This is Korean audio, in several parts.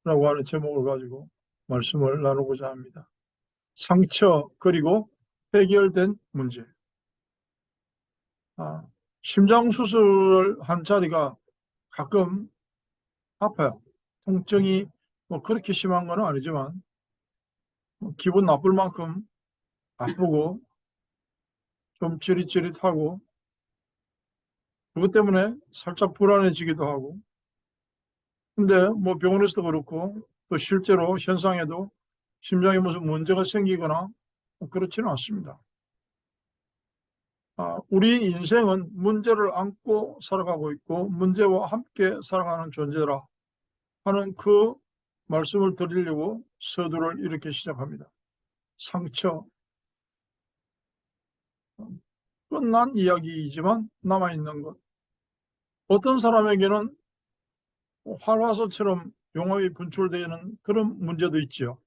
하는 제목을 가지고 말씀을 나누고자 합니다. 상처 그리고 해결된 문제. 심장 수술을 한 자리가 가끔 아파요. 통증이 뭐 그렇게 심한 건 아니지만 기분 나쁠 만큼 아프고 좀 찌릿찌릿하고 그것 때문에 살짝 불안해지기도 하고. 근데 뭐 병원에서도 그렇고 또 실제로 현상에도 심장에 무슨 문제가 생기거나 그렇지는 않습니다. 우리 인생은 문제를 안고 살아가고 있고 문제와 함께 살아가는 존재라 하는 그 말씀을 드리려고 서두를 이렇게 시작합니다. 상처, 끝난 이야기이지만 남아있는 것. 어떤 사람에게는 활화소처럼 용암이 분출되는 그런 문제도 있지요.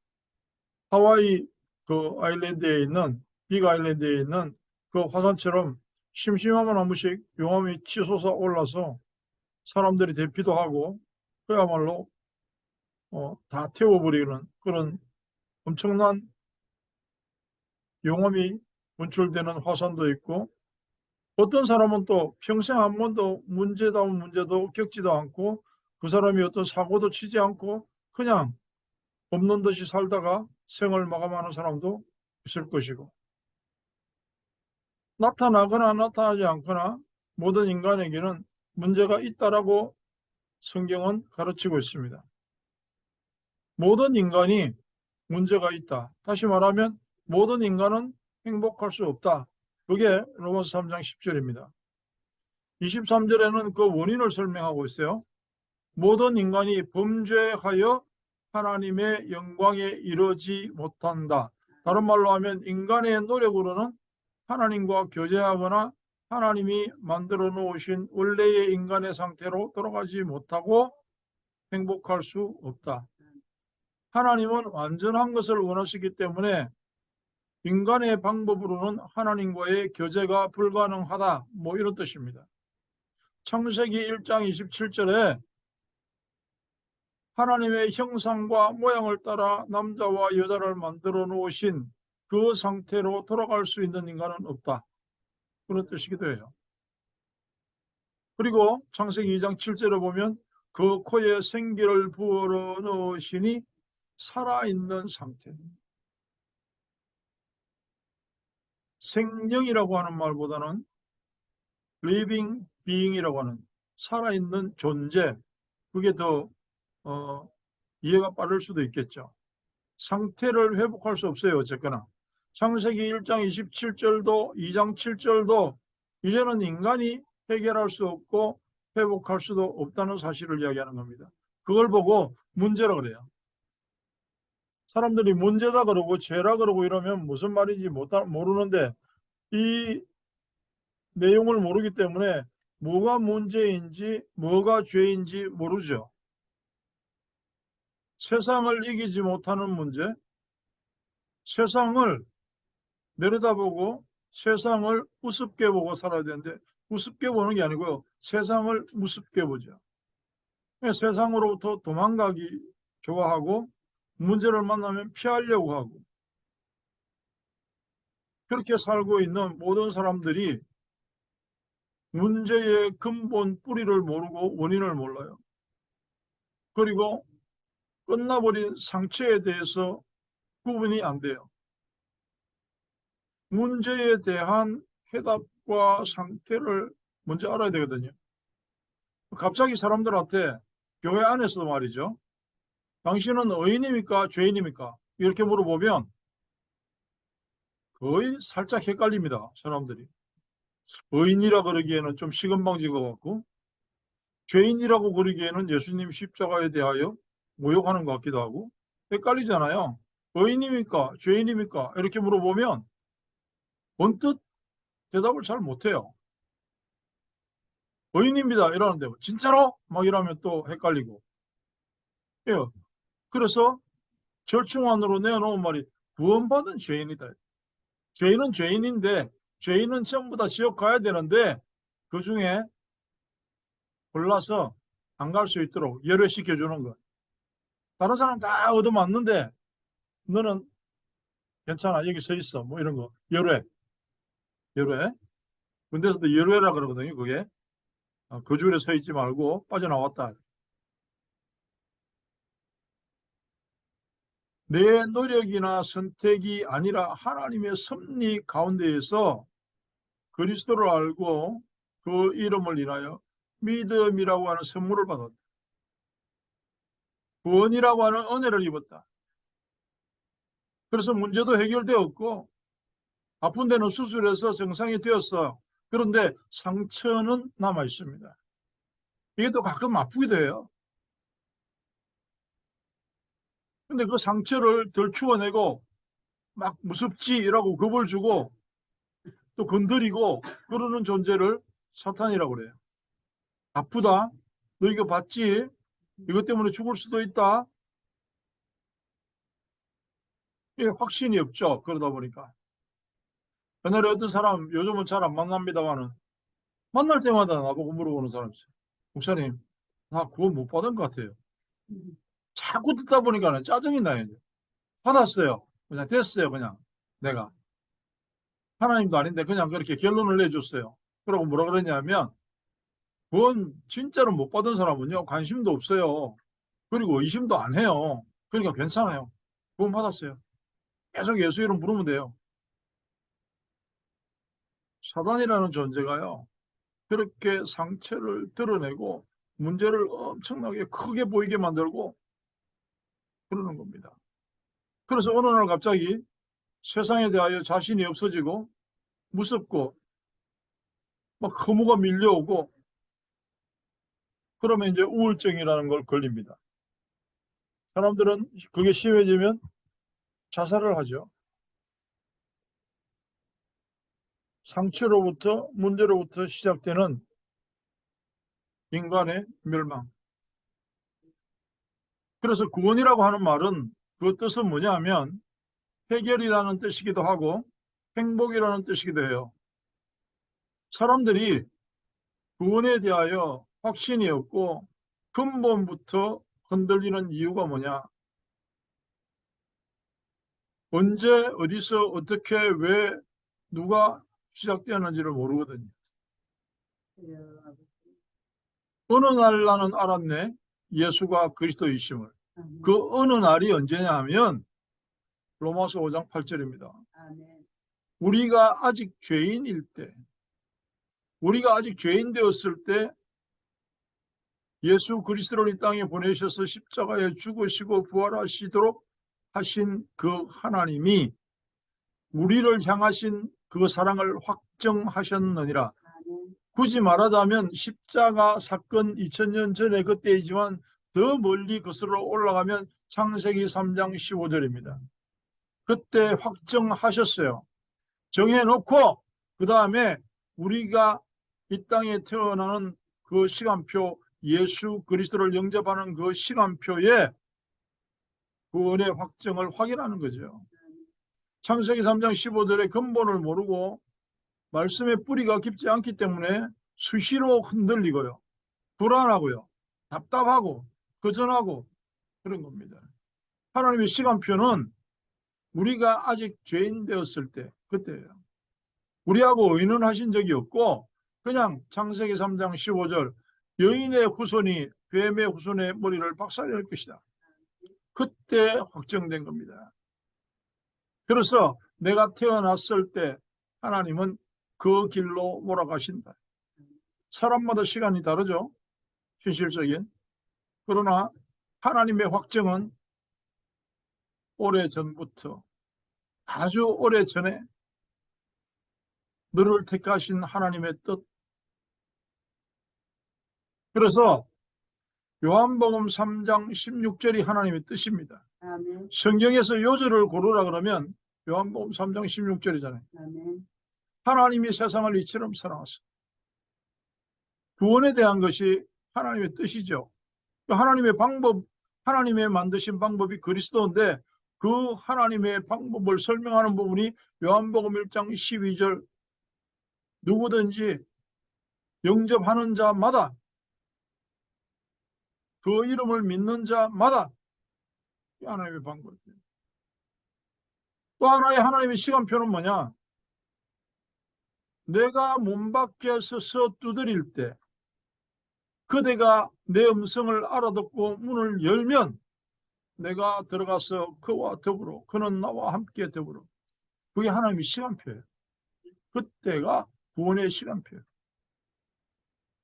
하와이 그 아일랜드에 있는 빅 아일랜드에 있는 그 화산처럼 심심하면 한 번씩 용암이 치솟아 올라서 사람들이 대피도 하고 그야말로 다 태워버리는 그런 엄청난 용암이 분출되는 화산도 있고, 어떤 사람은 또 평생 한 번도 문제다운 문제도 겪지도 않고 그 사람이 어떤 사고도 치지 않고 그냥 없는 듯이 살다가 생을 마감하는 사람도 있을 것이고, 나타나거나 나타나지 않거나 모든 인간에게는 문제가 있다라고 성경은 가르치고 있습니다. 모든 인간이 문제가 있다. 다시 말하면 모든 인간은 행복할 수 없다. 그게 로마서 3장 10절입니다. 23절에는 그 원인을 설명하고 있어요. 모든 인간이 범죄하여 하나님의 영광에 이르지 못한다. 다른 말로 하면 인간의 노력으로는 하나님과 교제하거나 하나님이 만들어 놓으신 원래의 인간의 상태로 돌아가지 못하고 행복할 수 없다. 하나님은 완전한 것을 원하시기 때문에 인간의 방법으로는 하나님과의 교제가 불가능하다. 뭐 이런 뜻입니다. 창세기 1장 27절에 하나님의 형상과 모양을 따라 남자와 여자를 만들어 놓으신 그 상태로 돌아갈 수 있는 인간은 없다. 그런 뜻이기도 해요. 그리고 창세기 2장 7절에 보면 그 코에 생기를 부어 넣으시니 살아있는 상태. 생명이라고 하는 말보다는 living being이라고 하는 살아있는 존재, 그게 더 이해가 빠를 수도 있겠죠. 상태를 회복할 수 없어요. 어쨌거나 창세기 1장 27절도 2장 7절도 이제는 인간이 해결할 수 없고 회복할 수도 없다는 사실을 이야기하는 겁니다. 그걸 보고 문제라 그래요. 사람들이 문제다 그러고 죄라 그러고 이러면 무슨 말인지 모르는데 이 내용을 모르기 때문에 뭐가 문제인지 뭐가 죄인지 모르죠. 세상을 이기지 못하는 문제, 세상을 내려다보고 세상을 우습게 보고 살아야 되는데 우습게 보는 게 아니고요. 세상을 우습게 보죠. 세상으로부터 도망가기 좋아하고 문제를 만나면 피하려고 하고 그렇게 살고 있는 모든 사람들이 문제의 근본 뿌리를 모르고 원인을 몰라요. 그리고 끝나버린 상처에 대해서 구분이 안 돼요. 문제에 대한 해답과 상태를 먼저 알아야 되거든요. 갑자기 사람들한테 교회 안에서도 말이죠. 당신은 의인입니까? 죄인입니까? 이렇게 물어보면 거의 살짝 헷갈립니다. 사람들이. 의인이라 그러기에는 좀 시건방진 것 같고 죄인이라고 그러기에는 예수님 십자가에 대하여 모욕하는 것 같기도 하고 헷갈리잖아요. 의인입니까? 죄인입니까? 이렇게 물어보면 언뜻 대답을 잘 못해요. 의인입니다. 이러는데 진짜로? 막 이러면 또 헷갈리고. 예. 그래서 절충안으로 내어놓은 말이 구원받은 죄인이다. 죄인은 죄인인데 죄인은 전부 다 지옥 가야 되는데 그중에 골라서 안 갈 수 있도록 열외시켜 주는 것. 다른 사람 다 얻어맞는데 너는 괜찮아. 여기 서 있어. 뭐 이런 거. 열외. 열외. 군대에서도 열외라 그러거든요. 그게. 그 줄에 서 있지 말고 빠져나왔다. 내 노력이나 선택이 아니라 하나님의 섭리 가운데에서 그리스도를 알고 그 이름을 인하여 믿음이라고 하는 선물을 받았다. 구원이라고 하는 은혜를 입었다. 그래서 문제도 해결되었고 아픈 데는 수술해서 정상이 되었어. 그런데 상처는 남아 있습니다. 이게 또 가끔 아프기도 해요. 근데 그 상처를 덜 추워내고 막 무섭지라고 겁을 주고 또 건드리고 그러는 존재를 사탄이라고 그래요. 아프다. 너 이거 봤지? 이것 때문에 죽을 수도 있다. 이게 확신이 없죠. 그러다 보니까. 옛날에 어떤 사람, 요즘은 잘 안 만납니다만은 만날 때마다 나보고 물어보는 사람이 있어요. 목사님, 나 구원 못 받은 것 같아요. 자꾸 듣다 보니까 짜증이 나요. 받았어요. 그냥 됐어요. 그냥 내가. 하나님도 아닌데 그냥 그렇게 결론을 내줬어요. 그러고 뭐라 그러냐면 구원 진짜로 못 받은 사람은요. 관심도 없어요. 그리고 의심도 안 해요. 그러니까 괜찮아요. 구원 받았어요. 계속 예수 이름 부르면 돼요. 사단이라는 존재가요. 그렇게 상처를 드러내고 문제를 엄청나게 크게 보이게 만들고 그러는 겁니다. 그래서 어느 날 갑자기 세상에 대하여 자신이 없어지고 무섭고 막 허무가 밀려오고 그러면 이제 우울증이라는 걸 걸립니다. 사람들은 그게 심해지면 자살을 하죠. 상처로부터 문제로부터 시작되는 인간의 멸망. 그래서 구원이라고 하는 말은 그 뜻은 뭐냐면 해결이라는 뜻이기도 하고 행복이라는 뜻이기도 해요. 사람들이 구원에 대하여 확신이 없고 근본부터 흔들리는 이유가 뭐냐? 언제 어디서 어떻게 왜 누가 시작되었는지를 모르거든요. 어느 날 나는 알았네. 예수가 그리스도이심을. 그 어느 날이 언제냐 하면 로마서 5장 8절입니다. 우리가 아직 죄인일 때, 우리가 아직 죄인 되었을 때 예수 그리스도를 이 땅에 보내셔서 십자가에 죽으시고 부활하시도록 하신 그 하나님이 우리를 향하신 그 사랑을 확정하셨느니라. 굳이 말하자면 십자가 사건 2000년 전에 그때이지만 더 멀리 거슬러 올라가면 창세기 3장 15절입니다. 그때 확정하셨어요. 정해놓고 그 다음에 우리가 이 땅에 태어나는 그 시간표, 예수 그리스도를 영접하는 그 시간표에 구원의 확정을 확인하는 거죠. 창세기 3장 15절의 근본을 모르고 말씀의 뿌리가 깊지 않기 때문에 수시로 흔들리고요. 불안하고요. 답답하고 거전하고 그런 겁니다. 하나님의 시간표는 우리가 아직 죄인 되었을 때 그때예요. 우리하고 의논하신 적이 없고 그냥 창세기 3장 15절 여인의 후손이 뱀의 후손의 머리를 박살낼 것이다. 그때 확정된 겁니다. 그래서 내가 태어났을 때 하나님은 그 길로 몰아가신다. 사람마다 시간이 다르죠. 현실적인. 그러나 하나님의 확정은 오래전부터 아주 오래전에 너를 택하신 하나님의 뜻. 그래서 요한복음 3장 16절이 하나님의 뜻입니다. 아멘. 성경에서 요절을 고르라 그러면 요한복음 3장 16절이잖아요. 아멘. 하나님이 세상을 이처럼 사랑하사. 구원에 대한 것이 하나님의 뜻이죠. 하나님의 방법, 하나님의 만드신 방법이 그리스도인데 그 하나님의 방법을 설명하는 부분이 요한복음 1장 12절 누구든지 영접하는 자마다 그 이름을 믿는 자마다 하나님의 방법이에요. 또 하나의 하나님의 시간표는 뭐냐? 내가 문 밖에 서서 두드릴 때 그대가 내 음성을 알아듣고 문을 열면 내가 들어가서 그와 더불어 그는 나와 함께 더불어. 그게 하나님의 시간표예요. 그때가 구원의 시간표예요.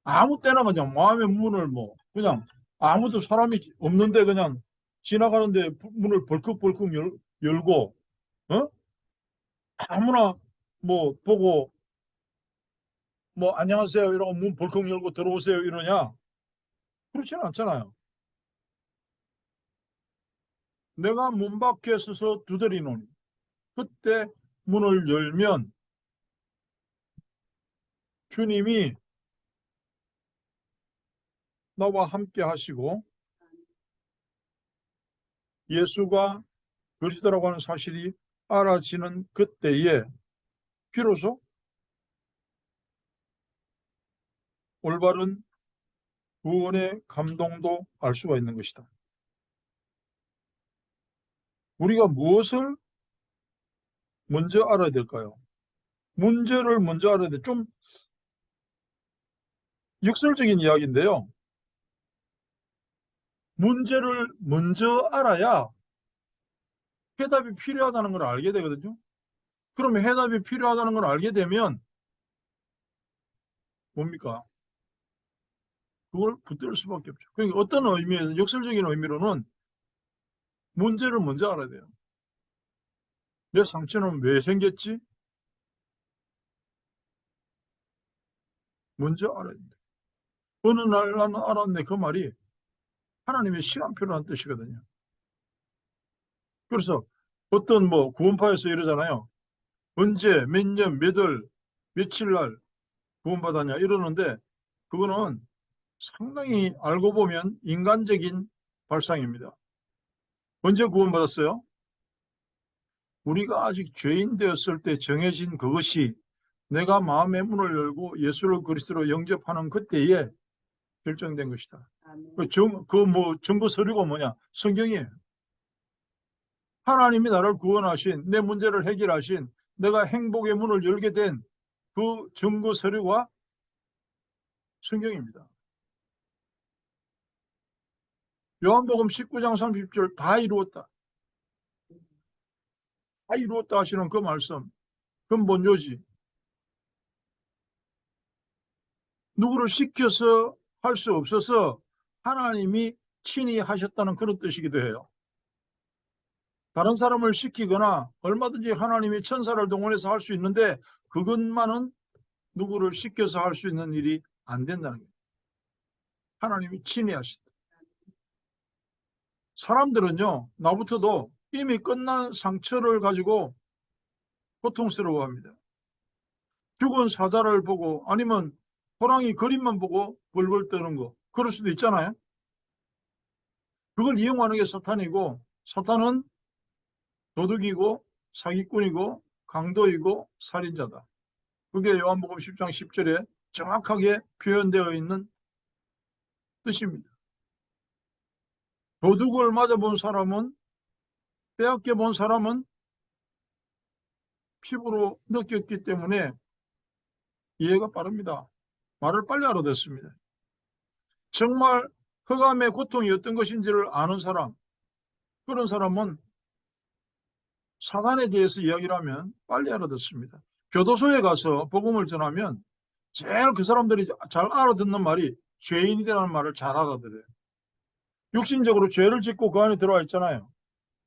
아무 때나 그냥 마음의 문을 뭐 그냥 아무도 사람이 없는데 그냥 지나가는데 문을 벌컥벌컥 열고 어? 아무나 뭐 보고 뭐 안녕하세요 이러고 문 벌컥 열고 들어오세요 이러냐? 그렇지는 않잖아요. 내가 문 밖에 서서 두드리노니 그때 문을 열면 주님이 나와 함께 하시고 예수가 그리스도라고 하는 사실이 알아지는 그때에 비로소 올바른 구원의 감동도 알 수가 있는 것이다. 우리가 무엇을 먼저 알아야 될까요? 문제를 먼저 알아야 돼. 좀 역설적인 이야기인데요. 문제를 먼저 알아야 해답이 필요하다는 걸 알게 되거든요. 그러면 해답이 필요하다는 걸 알게 되면 뭡니까? 그걸 붙들 수밖에 없죠. 그러니까 어떤 의미에서 역설적인 의미로는 문제를 먼저 알아야 돼요. 내 상처는 왜 생겼지? 먼저 알아야 된다. 어느 날 나는 알았네. 그 말이 하나님의 시간표라는 뜻이거든요. 그래서 어떤 뭐 구원파에서 이러잖아요. 언제, 몇 년, 몇 월, 며칠 날 구원받았냐 이러는데 그거는 상당히 알고 보면 인간적인 발상입니다. 언제 구원받았어요? 우리가 아직 죄인 되었을 때 정해진 그것이 내가 마음의 문을 열고 예수를 그리스도로 영접하는 그때에 결정된 것이다. 뭐 증거 서류가 뭐냐? 성경이에요. 하나님이 나를 구원하신, 내 문제를 해결하신, 내가 행복의 문을 열게 된 그 증거 서류가 성경입니다. 요한복음 19장 30절 다 이루었다. 다 이루었다 하시는 그 말씀. 근본요지. 누구를 시켜서 할 수 없어서 하나님이 친히 하셨다는 그런 뜻이기도 해요. 다른 사람을 시키거나 얼마든지 하나님이 천사를 동원해서 할 수 있는데 그것만은 누구를 시켜서 할 수 있는 일이 안 된다는 거예요. 하나님이 친히 하시다. 사람들은요, 나부터도 이미 끝난 상처를 가지고 고통스러워합니다. 죽은 사자를 보고 아니면 호랑이 그림만 보고 벌벌 떠는 거 그럴 수도 있잖아요. 그걸 이용하는 게 사탄이고 사탄은 도둑이고 사기꾼이고 강도이고 살인자다. 그게 요한복음 10장 10절에 정확하게 표현되어 있는 뜻입니다. 도둑을 맞아본 사람은 빼앗겨 본 사람은 피부로 느꼈기 때문에 이해가 빠릅니다. 말을 빨리 알아듣습니다. 정말 흑암의 고통이 어떤 것인지를 아는 사람, 그런 사람은 사단에 대해서 이야기를 하면 빨리 알아듣습니다. 교도소에 가서 복음을 전하면 제일 그 사람들이 잘 알아듣는 말이 죄인이라는 말을 잘 알아들어요. 육신적으로 죄를 짓고 그 안에 들어와 있잖아요.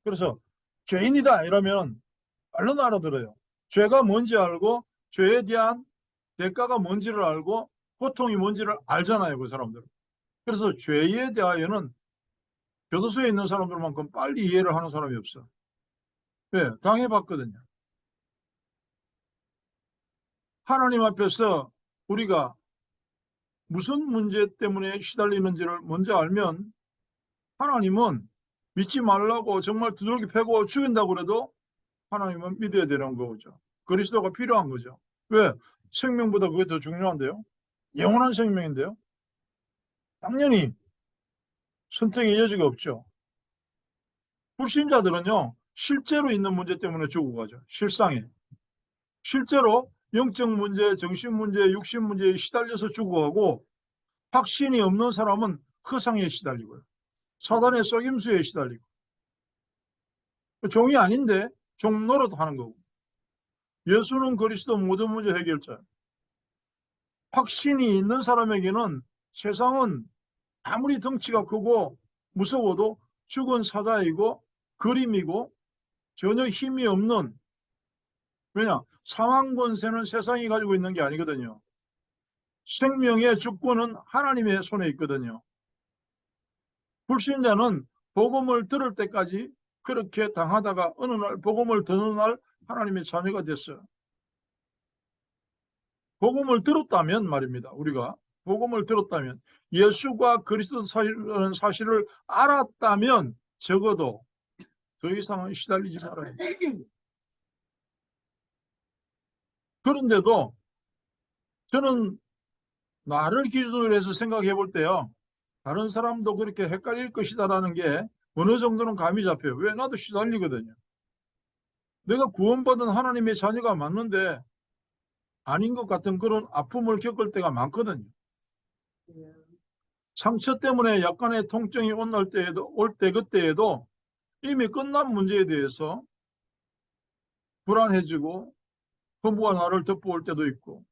그래서 죄인이다 이러면 얼른 알아들어요. 죄가 뭔지 알고 죄에 대한 대가가 뭔지를 알고 고통이 뭔지를 알잖아요. 그 사람들은. 그래서 죄에 대하여는 교도소에 있는 사람들만큼 빨리 이해를 하는 사람이 없어. 왜? 당해봤거든요. 하나님 앞에서 우리가 무슨 문제 때문에 시달리는지를 먼저 알면 하나님은 믿지 말라고 정말 두들겨 패고 죽인다고 그래도 하나님은 믿어야 되는 거죠. 그리스도가 필요한 거죠. 왜? 생명보다 그게 더 중요한데요. 영원한 생명인데요. 당연히 선택의 여지가 없죠. 불신자들은요, 실제로 있는 문제 때문에 죽어가죠. 실상에. 실제로 영적 문제, 정신 문제, 육신 문제에 시달려서 죽어가고, 확신이 없는 사람은 허상에 시달리고요. 사단의 속임수에 시달리고. 종이 아닌데 종 노릇 하는 거고. 예수는 그리스도 모든 문제 해결자. 확신이 있는 사람에게는 세상은 아무리 덩치가 크고 무서워도 죽은 사자이고 그림이고 전혀 힘이 없는, 왜냐? 상황 권세는 세상이 가지고 있는 게 아니거든요. 생명의 주권은 하나님의 손에 있거든요. 불신자는 복음을 들을 때까지 그렇게 당하다가 어느 날 복음을 듣는 날 하나님의 자녀가 됐어요. 복음을 들었다면 말입니다. 우리가 복음을 들었다면, 예수가 그리스도 사실을 알았다면 적어도 더 이상은 시달리지 말아요. 그런데도 저는 나를 기준으로 해서 생각해 볼 때요, 다른 사람도 그렇게 헷갈릴 것이다라는 게 어느 정도는 감이 잡혀요. 왜? 나도 시달리거든요. 내가 구원받은 하나님의 자녀가 맞는데 아닌 것 같은 그런 아픔을 겪을 때가 많거든요. 상처 때문에 약간의 통증이 올 때 그때에도 이미 끝난 문제에 대해서 불안해지고 부모가 나를 덮어올 때도 있고,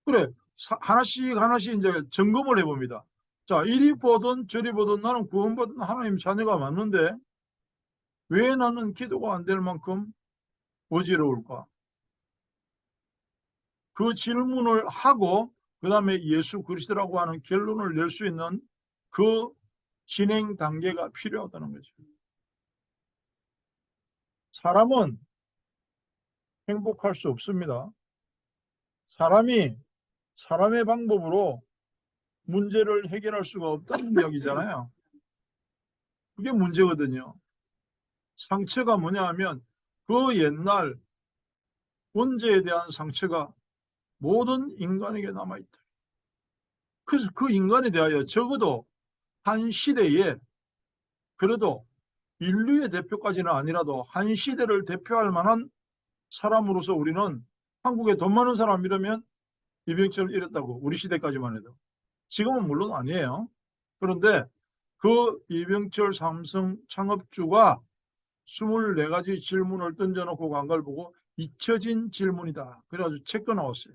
그래, 하나씩 하나씩 이제 점검을 해봅니다. 자, 이리 보든 저리 보든 나는 구원받은 하나님 자녀가 맞는데 왜 나는 기도가 안 될 만큼 어지러울까? 그 질문을 하고 그 다음에 예수 그리스도라고 하는 결론을 낼 수 있는 그 진행 단계가 필요하다는 거죠. 사람은 행복할 수 없습니다. 사람이 사람의 방법으로 문제를 해결할 수가 없다는 이야기잖아요. 그게 문제거든요. 상처가 뭐냐 하면 그 옛날 원죄에 대한 상처가 모든 인간에게 남아있다. 그래서 그 인간에 대하여 적어도 한 시대에, 그래도 인류의 대표까지는 아니라도 한 시대를 대표할 만한 사람으로서 우리는, 한국에 돈 많은 사람 이러면 이병철을 이랬다고, 우리 시대까지만 해도. 지금은 물론 아니에요. 그런데 그 이병철 삼성 창업주가 24가지 질문을 던져놓고 간 걸 보고 잊혀진 질문이다. 그래가지고 책도 나왔어요.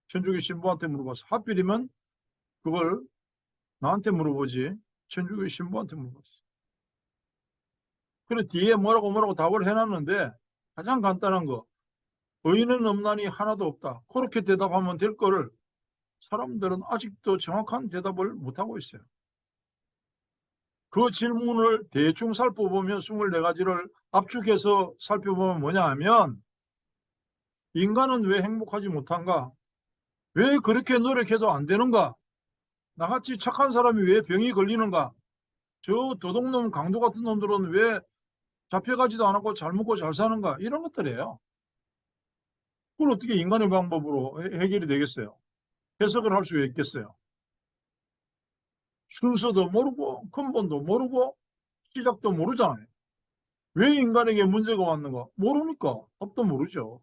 천주교 신부한테 물어봤어. 하필이면 그걸 나한테 물어보지 천주교 신부한테 물어봤어. 그래 뒤에 뭐라고 답을 해놨는데 가장 간단한 거, 의인은 없나니 하나도 없다. 그렇게 대답하면 될 거를 사람들은 아직도 정확한 대답을 못하고 있어요. 그 질문을 대충 살펴보면 24가지를 압축해서 살펴보면 뭐냐 하면, 인간은 왜 행복하지 못한가? 왜 그렇게 노력해도 안 되는가? 나같이 착한 사람이 왜 병이 걸리는가? 저 도둑놈 강도 같은 놈들은 왜 잡혀가지도 않았고 잘 먹고 잘 사는가? 이런 것들이에요. 그걸 어떻게 인간의 방법으로 해결이 되겠어요? 해석을 할 수 있겠어요? 순서도 모르고 근본도 모르고 시작도 모르잖아요. 왜 인간에게 문제가 왔는가? 모르니까 답도 모르죠.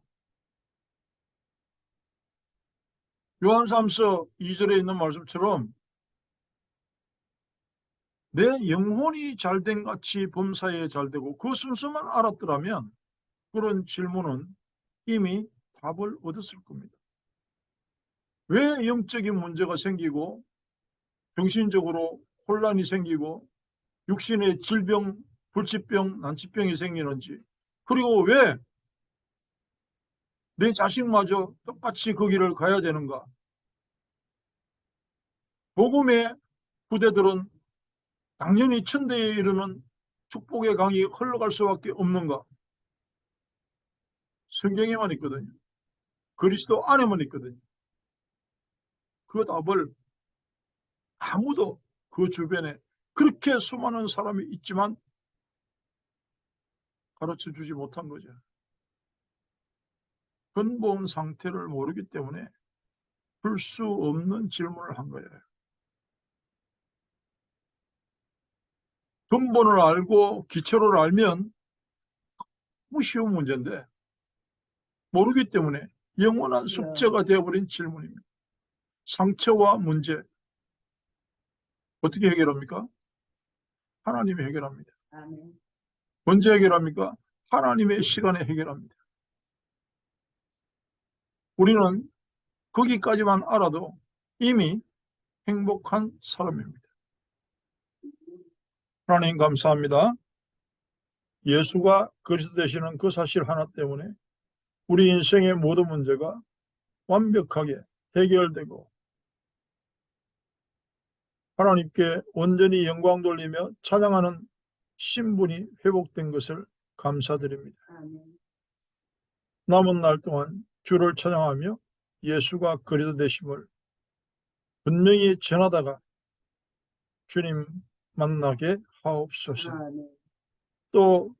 요한 3서 2절에 있는 말씀처럼 내 영혼이 잘된 같이 범사에 잘되고, 그 순서만 알았더라면 그런 질문은 이미 답을 얻었을 겁니다. 왜 영적인 문제가 생기고 정신적으로 혼란이 생기고 육신의 질병, 불치병, 난치병이 생기는지, 그리고 왜 내 자식마저 똑같이 그 길을 가야 되는가? 복음의 부대들은 당연히 천대에 이르는 축복의 강이 흘러갈 수밖에 없는가? 성경에만 있거든요. 그리스도 안에만 있거든요. 그 답을 아무도 그 주변에, 그렇게 수많은 사람이 있지만 가르쳐 주지 못한 거죠. 근본 상태를 모르기 때문에 풀 수 없는 질문을 한 거예요. 근본을 알고 기초를 알면 너무 쉬운 문제인데 모르기 때문에 영원한 숙제가 되어버린 질문입니다. 상처와 문제 어떻게 해결합니까? 하나님이 해결합니다. 언제 해결합니까? 하나님의 시간에 해결합니다. 우리는 거기까지만 알아도 이미 행복한 사람입니다. 하나님 감사합니다. 예수가 그리스도 되시는 그 사실 하나 때문에 우리 인생의 모든 문제가 완벽하게 해결되고 하나님께 온전히 영광 돌리며 찬양하는 신분이 회복된 것을 감사드립니다. 남은 날 동안 주를 찬양하며 예수가 그리스도 되심을 분명히 전하다가 주님 만나게 하옵소서. 또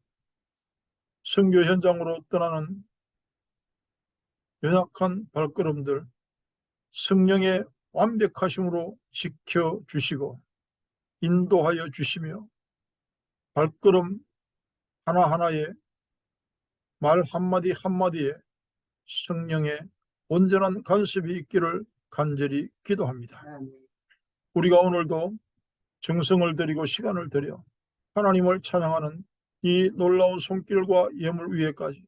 선교 현장으로 떠나는 연약한 발걸음들 성령의 완벽하심으로 지켜주시고 인도하여 주시며 발걸음 하나하나에 말 한마디 한마디에 성령의 온전한 간섭이 있기를 간절히 기도합니다. 우리가 오늘도 정성을 들이고 시간을 들여 하나님을 찬양하는 이 놀라운 손길과 예물 위에까지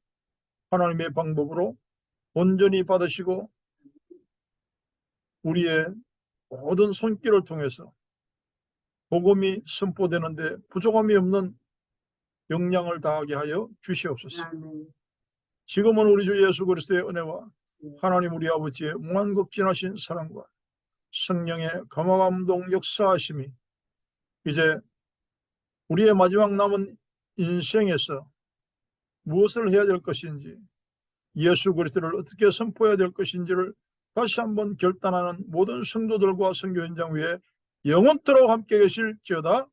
하나님의 방법으로 온전히 받으시고 우리의 모든 손길을 통해서 복음이 선포되는데 부족함이 없는 영향을 다하게 하여 주시옵소서. 지금은 우리 주 예수 그리스도의 은혜와 하나님 우리 아버지의 무한극진하신 사랑과 성령의 감화감동 역사하심이 이제 우리의 마지막 남은 인생에서 무엇을 해야 될 것인지 예수 그리스도를 어떻게 선포해야 될 것인지를 다시 한번 결단하는 모든 성도들과 선교 현장 위에 영원토록 함께 계실지어다.